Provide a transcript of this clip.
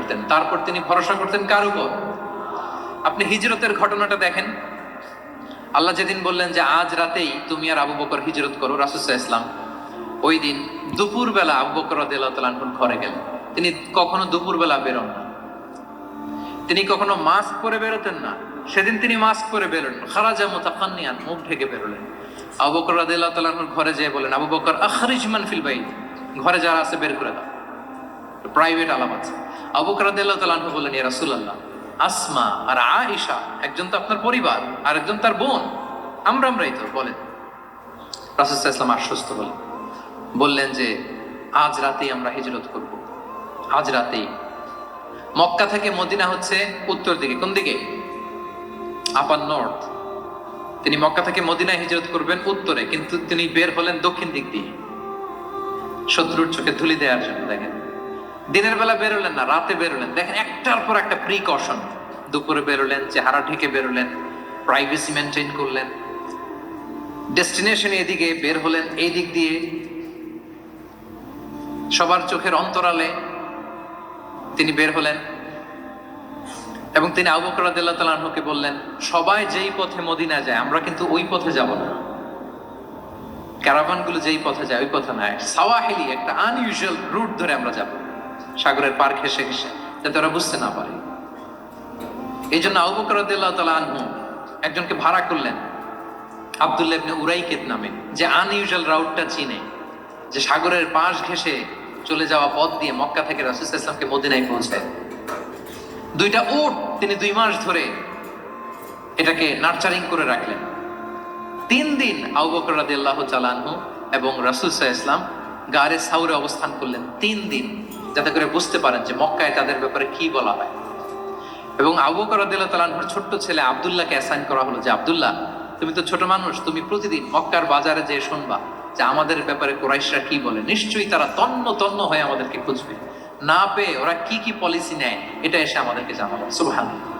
করতেন। তারপর তিনি ভরসা করতেন কার উপর? আপনি হিজরতের ঘটনাটা দেখেন। আল্লাহ যেদিন বললেন যে আজ রাতেই তুমি আর আবু বকর হিজরত করো, রাসূল সাল্লাল্লাহু আলাইহি ওয়াসাল্লাম ওই দিন দুপুরবেলা আবু বকর রাদিয়াল্লাহু তাআলা আনহুর ঘরে গেলেন। তিনি কখনো দুপুরবেলা বেরোন না, তিনি কখনো মাস্ক পরে বেরোতেন না। সেদিন তিনি মাস্ক পরে বেরোলেন, খারাজা মুতাকান্নিয়ান, মুখ ঢেকে বেরোলেন। আবু বকর রাদিয়াল্লাহু তাআলা আনহুর ঘরে যেয়ে বলেন, আবু বকর আখরিজ মান ফিল বাইত, ঘরে যারা আছে বের করে দাও, প্রাইভেট আলাপ আছে। আবু বকর রাদিয়াল্লাহু তাআলা আনহু বললেন, ইয়া রাসূলুল্লাহ, আসমা আর আয়েশা একজন তো আপনার পরিবার আর একজন তার বোন, আমরাই তো, বলেন। রাসূল সাল্লাল্লাহু আলাইহি ওয়াসাল্লাম আশ্বস্ত হলেন, বললেন যে আজ রাতেই আমরা হিজরত করব, আজ রাতেই। মক্কা থেকে মদিনা হচ্ছে উত্তর দিকে, কোন দিকে? আপার নর্থ। তিনি মক্কা থেকে মদিনায় হিজরত করবেন উত্তরে, কিন্তু তিনি বের হলেন দক্ষিণ দিক দিয়ে, শত্রুর চোখে ধুলি দেওয়ার জন্য। দেখেন, দিনের বেলা বেরোলেন না, রাতে বেরোলেন। দেখেন, একটার পর একটা প্রিকশন। দুপুরে বেরোলেন, চেহারা ঢেকে বেরোলেন, প্রাইভেসি মেনটেন করলেন। ডেস্টিনেশন এদিকে, বের হলেন এই দিক দিয়ে, সবার চোখের অন্তরালে তিনি বের হলেন। এবং তিনি আবু বকর রাদিয়াল্লাহু তাআলা আনহুকে বললেন, সবাই যেই পথে মদিনা যায় আমরা কিন্তু ওই পথে যাব না, ক্যারাভানগুলো যেই পথে যায় ওই পথে নয়, সাওয়াহিলি একটা আনইউজুয়াল রুট ধরে আমরা যাব, সাগরের পার ঘেঁষে ঘেঁষে, যাতে ওরা বুঝতে না পারে। এই জন্য আবু বকর রাদিয়াল্লাহু তাআলা আনহু একজনকে ভাড়া করলেন, আব্দুল্লাহ ইবনে উরাইকিত নামে, যে আনইউজুয়াল রাউটটা চিনে, যে সাগরের পাশ ঘেঁষে চলে যাওয়া পথ দিয়ে মক্কা থেকে রাসূল সাল্লাল্লাহু আলাইহি ওয়াসাল্লামকে মদিনায় পৌঁছায়। দুইটা উট তিনি 2 মাস ধরে এটাকে নার্চারিং করে রাখলেন। 3 দিন আবু বকর রাদিয়াল্লাহু তাআলা আনহু এবং রাসূল সাল্লাল্লাহু আলাইহি ওয়াসাল্লাম গারে সাউরে অবস্থান করলেন 3 দিন, যাতে করে বুঝতে পারেন যে মক্কায় তাদের ব্যাপারে কি বলা হয়। এবং আবু বকর রাদিয়াল্লাহু তাআলা আনহুর ছোট্ট ছেলে আব্দুল্লাহকে অ্যাসাইন করা হলো যে, আব্দুল্লাহ, তুমি তো ছোট মানুষ, তুমি প্রতিদিন মক্কার বাজারে যেয়ে শুনবা যে আমাদের ব্যাপারে কুরাইশরা কি বলে। নিশ্চয়ই তারা তন্ন তন্ন হয়ে আমাদেরকে খুঁজবে, না পেয়ে ওরা কি কি পলিসি নেয়, এটা এসে আমাদেরকে জানাবো। সুবহানাল্লাহ।